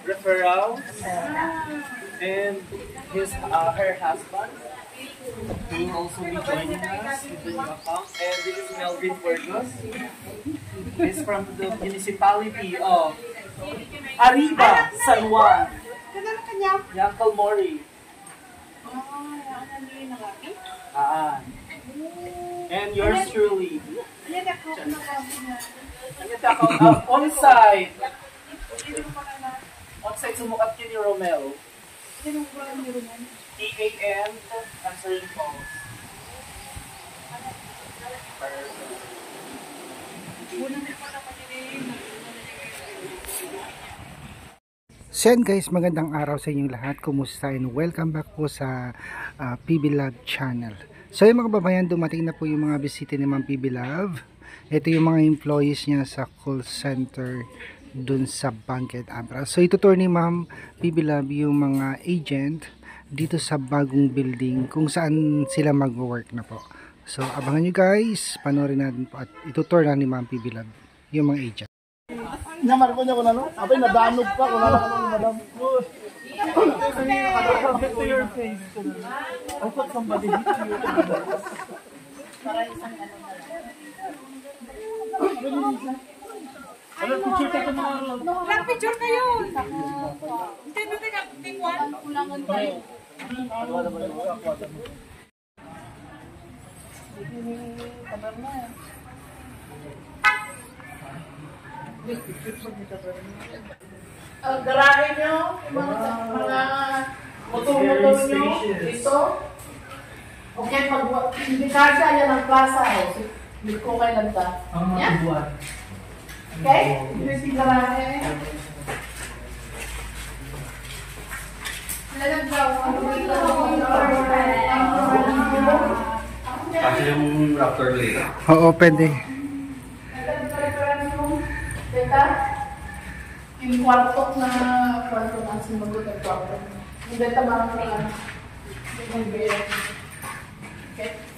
referral, and her husband will also be joining us with the new account. And this is Melvin Burgos. He's from the municipality of Arriba, San Juan. Uncle Mori. And yours truly. On-site. On-site sumukat yun ni Romel. EAN answering calls. So yan guys, magandang araw sa inyong lahat. Kumusta and welcome back po sa PB Love channel. So yung mga babayan, dumating na po yung mga bisita ni Ma'am PB Love. Ito yung mga employees niya sa call center dun sa Banquet Abra. So itutour ni Ma'am PB Love yung mga agent dito sa bagong building kung saan sila mag-work na po. So abangan nyo guys, panoorin natin po at itutour na ni Ma'am PB Love yung mga agent. Namar ko niya kung ano, abay nadanog pa kung ano ka ng madam. To your face. I thought somebody hit you. Para isang ano na lang. Ano, picture tayo mga Lang picture kayo! Hindi na tayo take one. Kulangan kayo. Kabar na yan. Ang garahe nyo, mga motor-motor nyo, dito. Okay, pag hindi kasya, yan ang plaza. Hindi ko kayo lanta. Yan. Okay? Ito yung garahe. Kasi yung raptor later. Oo, pwede. Teka, yung kwarto na sinugot ang kwarto. Hindi ito mga okay.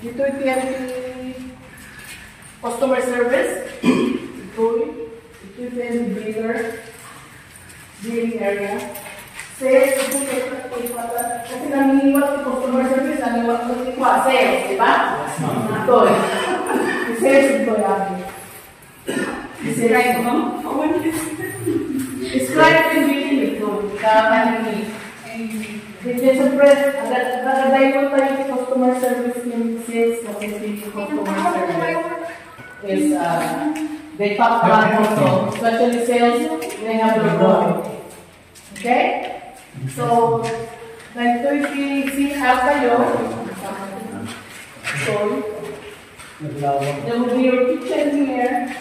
Dito yung customer service. Ito yung billing area. Sales, kasi nangiwat yung customer service, nangiwat yung sales, di ba? Ito eh. Sales ito yung describe mo? Describe yung billing ito. Kamanini. Siyempre, nagaday mo tayo yung customer service yung sales kasi yung customer service is they talk about also, especially sales, they have their role. Okay? So, like 30 half kayo. So, there will be your kitchen here.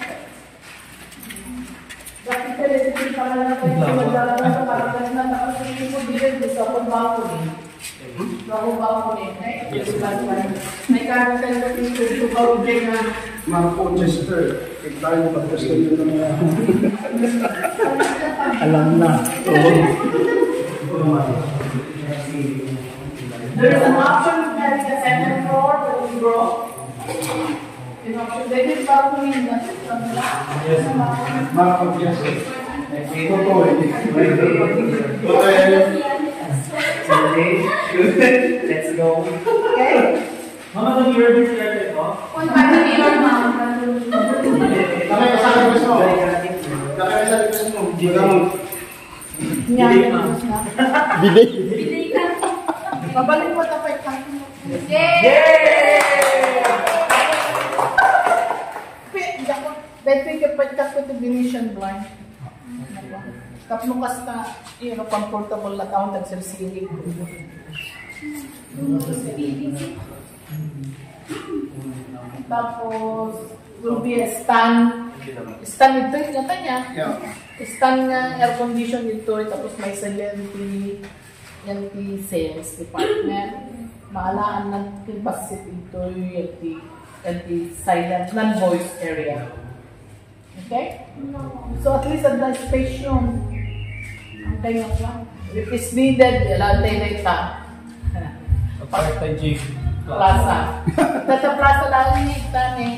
Bakit ka rin hindi pa lang natin yung magdalaman sa parang na nakasinin mo bilhin sa akong balcony. Sa akong balcony. May karasan na picture to Baudry na mga Colchester. Kaya tayo pag-gusto nyo na mga alam na. There is an option of having a second floor that we grow. An option. They did balcony in the system. Yes. Mga Colchester. Totoo eh. Let's go. Okay? Mama, the urban started off. Kung paano nila ma'am? Kami sa request mo. Kami sa request mo. Biday ka. Babalik mo tapay ka. Yay! Dahil pagkas ko ito Venetian blind. Tapos kasta, comfortable na taon nagsirsili. Tapos, will be a stand. Stand ito yung gata niya. Stand nga air condition ito. Tapos may LNT sales department. Maalaan ng basit ito yung silent, non-voice area. Okay? So at least at the space yung ang tayo lang. If it's needed, ilan tayo na ita. Plaza. Sa plaza lang ni ita ni.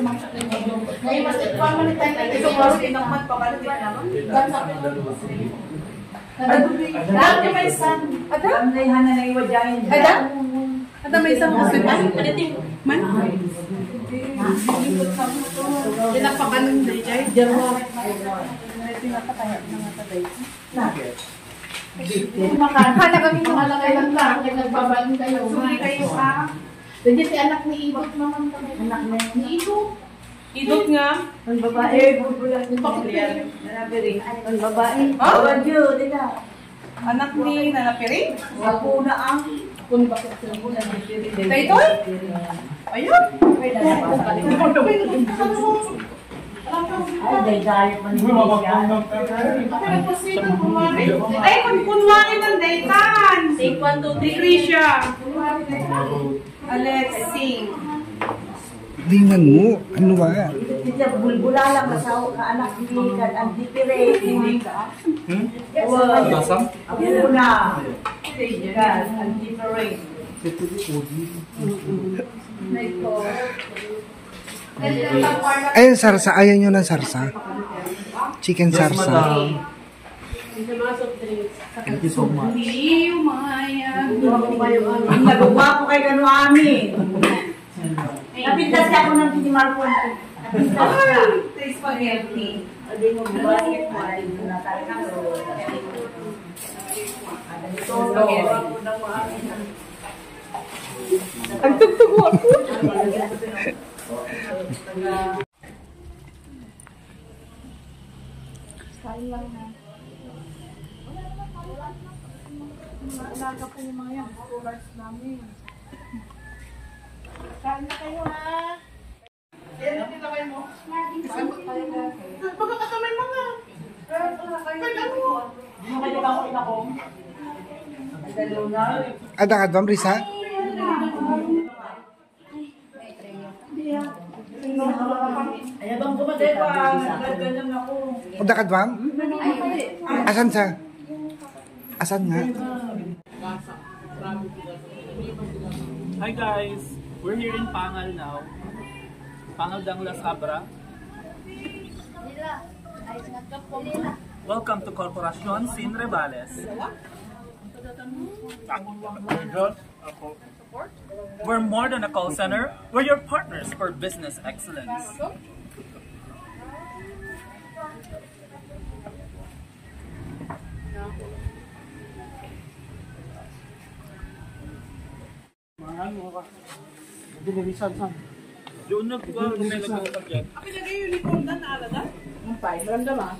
Ngayon, mas ipamalik tayo natin. Ito mo, sinakmat pa ka naman. Lahat niya may son. Ada may isang muslim. Man? Pinapakan ng dayjay. Hala kami makalagay lang lang. Kaya nagbabaling kayo. Suri kayo ha. Jadi si anak ni Ibo naman kami. Anak ni Ibo. Idot nga. Ang babae, bubulan ng pamilya. Nanapiri. Ang babae. Radyo, nila. Anak ni Nanapiri. Ako na ang Kung bakit sila mo na nagpiri din. Taytoy? Ayun. ay, dahil man Ay, kunwari ng daytan. Take 1, 2, 3. Krisha. Alexing. Tingnan mo, ano ba? Kita bulbula lang masaw ka anak ni kan ang dipire hindi ka. Basang? Ako na. Kan ang dipire. Ayun, sarsa. Ayaw nyo ng sarsa? Chicken sarsa. Thank you so much. Hindi, umaya. Ang nagawa ko kay gano amin. Napintas ka ako ng pinimarko. Napintas ka. Taste spaghetti. Hindi mo bumalik mo ay natay na ko. Ang tugtog mo ako. Alaga pa yung mga yan. Scholars namin. Kain na kayo ha. Yan ang tinaway mo. Pagkakakamay mo nga. Ada ka doon, Risa? Ay, bang dumaday pa. Ganyan ako. Ada ka doon? Asan sa? Asan nga? Hi guys! We're here in Pangal now. Pangal dang La Sabra. Welcome to Corporacion Sin Rebales. We're more than a call center. We're your partners for business excellence. Doon na po may nagkakagyan. Ang pinagay uniform na naalaga? Ang pain, maramdam ha.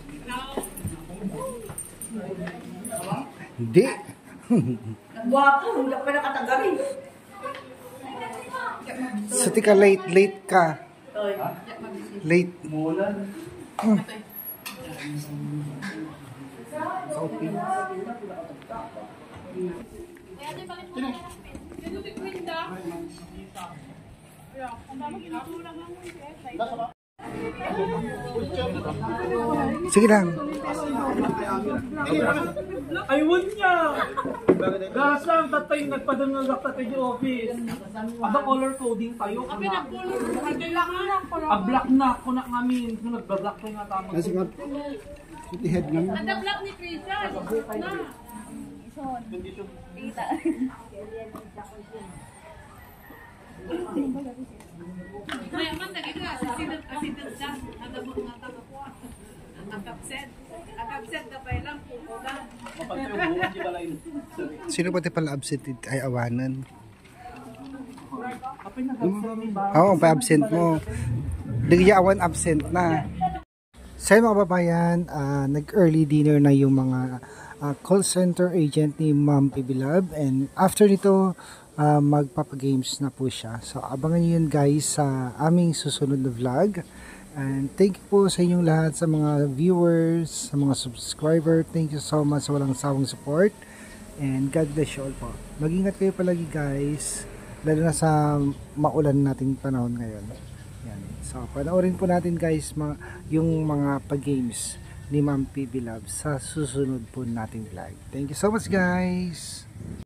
Hindi. Ang guwapo, hindi ka pa nakatagarin. So, tika, late ka. Late. Sige lang. Ayun niya! Gasang tatay nagpadangagak tatay di office. Ada color coding tayo. Kami nagpulong. Kailangan na ako. Black na ako na ngamin. Kung nagba-black tayo nga tama. Head nga. Ada black ni Krisha. Na. Kaya man nagika. Asidad siya. Nadabot nga tagakuha. Nakapset. Nakapset na pa lang. Pukulan. Sino pati pala absent ay awanan? Oo, pa-absent mo. Digya awan absent na. Sa mga babayan, nag-early dinner na yung mga call center agent ni Ma'am Pibilab, and after nito magpapagames na po siya. So abangan nyo yun guys sa aming susunod na vlog. And thank you po sa inyong lahat, sa mga viewers, sa mga subscriber. Thank you so much sa walang sawang support. And God bless you all po. Mag-ingat kayo palagi guys, lalo na sa maulan nating panahon ngayon. Yan. So panoorin po natin guys yung mga pag-games ni Ma'am Pibilab sa susunod po nating vlog. Thank you so much guys.